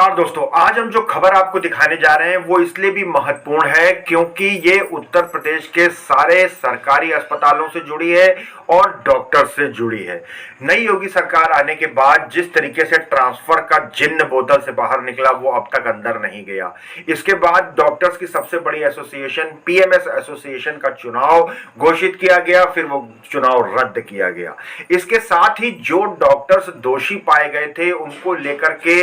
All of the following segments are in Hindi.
नमस्कार दोस्तों, आज हम जो खबर आपको दिखाने जा रहे हैं वो इसलिए भी महत्वपूर्ण है क्योंकि ये उत्तर प्रदेश के सारे सरकारी अस्पतालों से जुड़ी है और डॉक्टर से जुड़ी है। नई योगी सरकार आने के बाद जिस तरीके से ट्रांसफर का जिन्न बोतल से बाहर निकला वो अब तक अंदर नहीं गया। इसके बाद डॉक्टर्स की सबसे बड़ी एसोसिएशन पीएमएस एसोसिएशन का चुनाव घोषित किया गया, फिर वो चुनाव रद्द किया गया। इसके साथ ही जो डॉक्टर्स दोषी पाए गए थे उनको लेकर के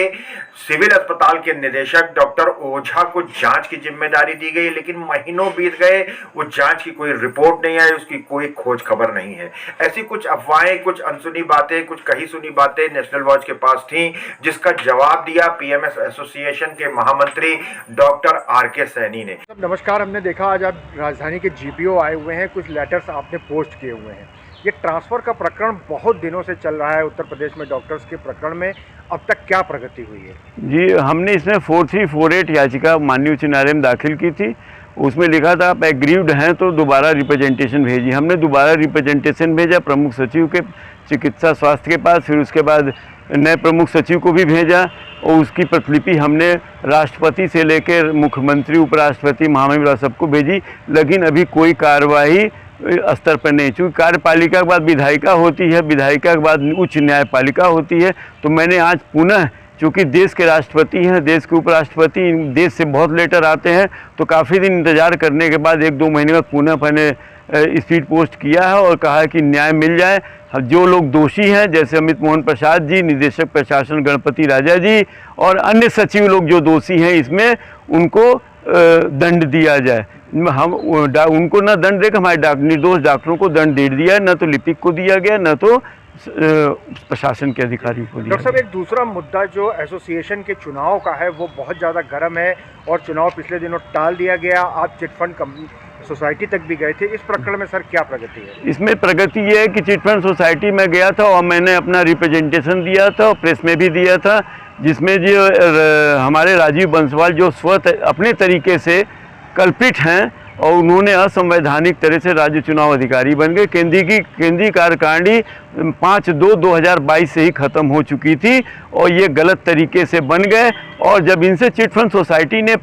सिविल अस्पताल के निदेशक डॉक्टर ओझा को जांच की जिम्मेदारी दी गई, लेकिन महीनों बीत गए, वो जांच की कोई रिपोर्ट नहीं आई, उसकी कोई खोज खबर नहीं है। ऐसी कुछ अफवाहें, कुछ अनसुनी बातें, कुछ कही सुनी बातें नेशनल वॉच के पास थी, जिसका जवाब दिया पीएमएस एसोसिएशन के महामंत्री डॉक्टर आर.के. सैनी ने। नमस्कार, हमने देखा आज आप राजधानी के जीपीओ आए हुए हैं, कुछ लेटर्स आपने पोस्ट किए हुए हैं। ये ट्रांसफ़र का प्रकरण बहुत दिनों से चल रहा है उत्तर प्रदेश में। डॉक्टर्स के प्रकरण में अब तक क्या प्रगति हुई है? जी, हमने इसमें 4348 याचिका माननीय उच्च न्यायालय में दाखिल की थी। उसमें लिखा था आप एग्रीव्ड हैं तो दोबारा रिप्रेजेंटेशन भेजिए। हमने दोबारा रिप्रेजेंटेशन भेजा प्रमुख सचिव के चिकित्सा स्वास्थ्य के पास, फिर उसके बाद नए प्रमुख सचिव को भी भेजा और उसकी प्रतिलिपि हमने राष्ट्रपति से लेकर मुख्यमंत्री, उपराष्ट्रपति, महामहिम सबको भेजी, लेकिन अभी कोई कार्रवाई स्तर पर नहीं। चूँकि कार्यपालिका के बाद विधायिका होती है, विधायिका के बाद उच्च न्यायपालिका होती है, तो मैंने आज पुनः, चूँकि देश के राष्ट्रपति हैं, देश के उपराष्ट्रपति, देश से बहुत लेटर आते हैं, तो काफ़ी दिन इंतज़ार करने के बाद 1-2 महीने बाद पुनः मैंने स्पीड पोस्ट किया है और कहा है कि न्याय मिल जाए। जो लोग दोषी हैं जैसे अमित मोहन प्रसाद जी, निदेशक प्रशासन गणपति राजा जी और अन्य सचिव लोग जो दोषी हैं, इसमें उनको दंड दिया जाए। हम उनको ना दंड देकर हमारे निर्दोष डॉक्टरों को दंड दे दिया है, न तो लिपिक को दिया गया, न तो प्रशासन के अधिकारी को दिया। डॉक्टर साहब, एक दूसरा मुद्दा जो एसोसिएशन के चुनाव का है वो बहुत ज़्यादा गर्म है और चुनाव पिछले दिनों टाल दिया गया। आप चिटफंड सोसाइटी तक भी गए थे। इस प्रकरण में सर क्या प्रगति है? इसमें प्रगति ये है कि चिटफंड सोसाइटी में गया था और मैंने अपना रिप्रेजेंटेशन दिया था और प्रेस में भी दिया था, जिसमें जो हमारे राजीव बंसवाल जो अपने तरीके से कल्पित हैं और उन्होंने असंवैधानिक तरह से राज्य चुनाव अधिकारी बन गए। केंद्रीय कार्यकारिणी 5/2/2022 से ही ख़त्म हो चुकी थी और ये गलत तरीके से बन गए। और जब इनसे चिटफंड सोसाइटी ने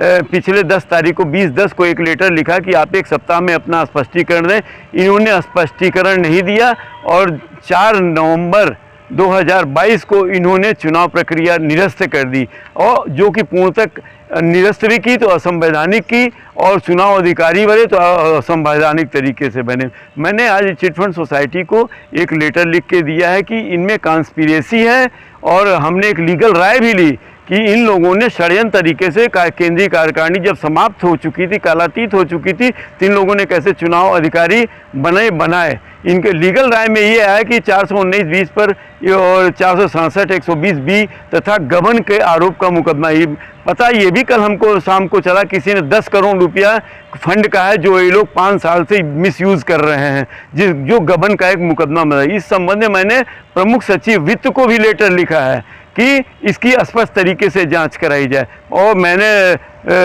पिछले 10 तारीख को 20/10 को एक लेटर लिखा कि आप 1 सप्ताह में अपना स्पष्टीकरण दें, इन्होंने स्पष्टीकरण नहीं दिया और 4 नवंबर 2022 को इन्होंने चुनाव प्रक्रिया निरस्त कर दी, और जो कि पूर्णतः निरस्त भी की तो असंवैधानिक की, और चुनाव अधिकारी बने तो असंवैधानिक तरीके से बने। मैंने आज चिटफंड सोसाइटी को एक लेटर लिख के दिया है कि इनमें कॉन्स्पिरेसी है, और हमने एक लीगल राय भी ली कि इन लोगों ने षड्यंत्र तरीके से केंद्रीय कार्यकारिणी जब समाप्त हो चुकी थी, कालातीत हो चुकी थी, तो इन लोगों ने कैसे चुनाव अधिकारी बनाए। इनके लीगल राय में ये आया कि 419(20) पर और 467, 120(b) तथा गबन के आरोप का मुकदमा। ये भी कल हमको शाम को चला, किसी ने 10 करोड़ रुपया फंड का है जो ये लोग 5 साल से मिसयूज़ कर रहे हैं, जो गबन का एक मुकदमा बना। इस संबंध में मैंने प्रमुख सचिव वित्त को भी लेटर लिखा है कि इसकी स्पष्ट तरीके से जांच कराई जाए, और मैंने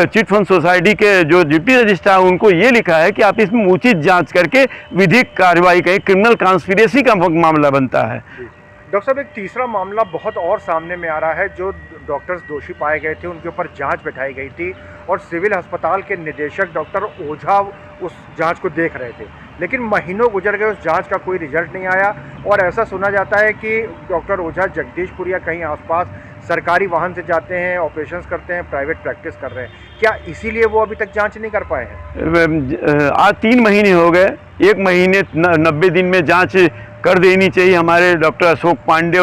चिटफंड सोसाइटी के जो डिप्टी रजिस्ट्रार उनको ये लिखा है कि आप इसमें उचित जांच करके विधिक कार्रवाई करें। क्रिमिनल कॉन्स्पिरेसी का मामला बनता है। डॉक्टर साहब, एक तीसरा मामला बहुत और सामने में आ रहा है। जो डॉक्टर्स दोषी पाए गए थे उनके ऊपर जांच बैठाई गई थी और सिविल अस्पताल के निदेशक डॉक्टर ओझा उस जांच को देख रहे थे, लेकिन महीनों गुजर गए, उस जांच का कोई रिजल्ट नहीं आया। और ऐसा सुना जाता है कि डॉक्टर ओझा जगदीशपुर या कहीं आसपास सरकारी वाहन से जाते हैं, ऑपरेशंस करते हैं, प्राइवेट प्रैक्टिस कर रहे हैं। क्या इसीलिए वो अभी तक जांच नहीं कर पाए हैं? आज 3 महीने हो गए, 1 महीने 90 दिन में जांच कर देनी चाहिए। हमारे डॉक्टर अशोक पांडे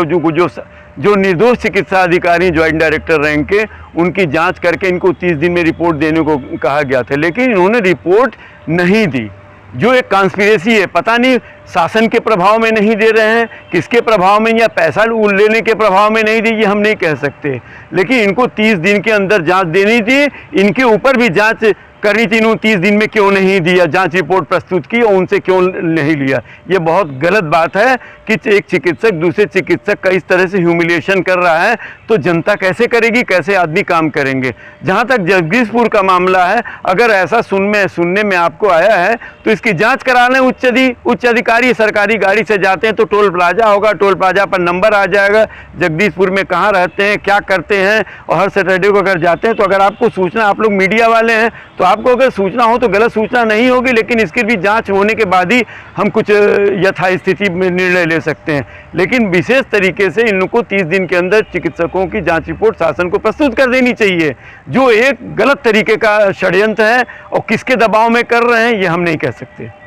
जो निर्दोष चिकित्सा अधिकारी ज्वाइंट डायरेक्टर रैंक के, उनकी जांच करके इनको 30 दिन में रिपोर्ट देने को कहा गया था, लेकिन इन्होंने रिपोर्ट नहीं दी, जो एक कॉन्स्पिरेसी है। पता नहीं शासन के प्रभाव में नहीं दे रहे हैं, किसके प्रभाव में, या पैसा लेने के प्रभाव में नहीं दी, ये हम नहीं कह सकते, लेकिन इनको 30 दिन के अंदर जांच देनी थी। इनके ऊपर भी जांच करनी थी 29 दिन में क्यों नहीं दिया, जांच रिपोर्ट प्रस्तुत की और उनसे क्यों नहीं लिया। ये बहुत गलत बात है कि एक चिकित्सक दूसरे चिकित्सक का इस तरह से ह्यूमिलिएशन कर रहा है, तो जनता कैसे करेगी, कैसे आदमी काम करेंगे। जहाँ तक जगदीशपुर का मामला है, अगर ऐसा सुनने में आपको आया है तो इसकी जांच कराने उच्च अधिकारी सरकारी गाड़ी से जाते हैं तो टोल प्लाजा होगा, टोल प्लाजा पर नंबर आ जाएगा जगदीशपुर में कहाँ रहते हैं, क्या करते हैं, और हर सैटरडे को अगर जाते हैं तो अगर आपको सूचना, आप लोग मीडिया वाले हैं तो आपको अगर सूचना हो तो गलत सूचना नहीं होगी, लेकिन इसकी भी जांच होने के बाद ही हम कुछ यथास्थिति में निर्णय ले सकते हैं। लेकिन विशेष तरीके से इनको 30 दिन के अंदर चिकित्सकों की जांच रिपोर्ट शासन को प्रस्तुत कर देनी चाहिए, जो एक गलत तरीके का षड्यंत्र है और किसके दबाव में कर रहे हैं ये हम नहीं कह सकते।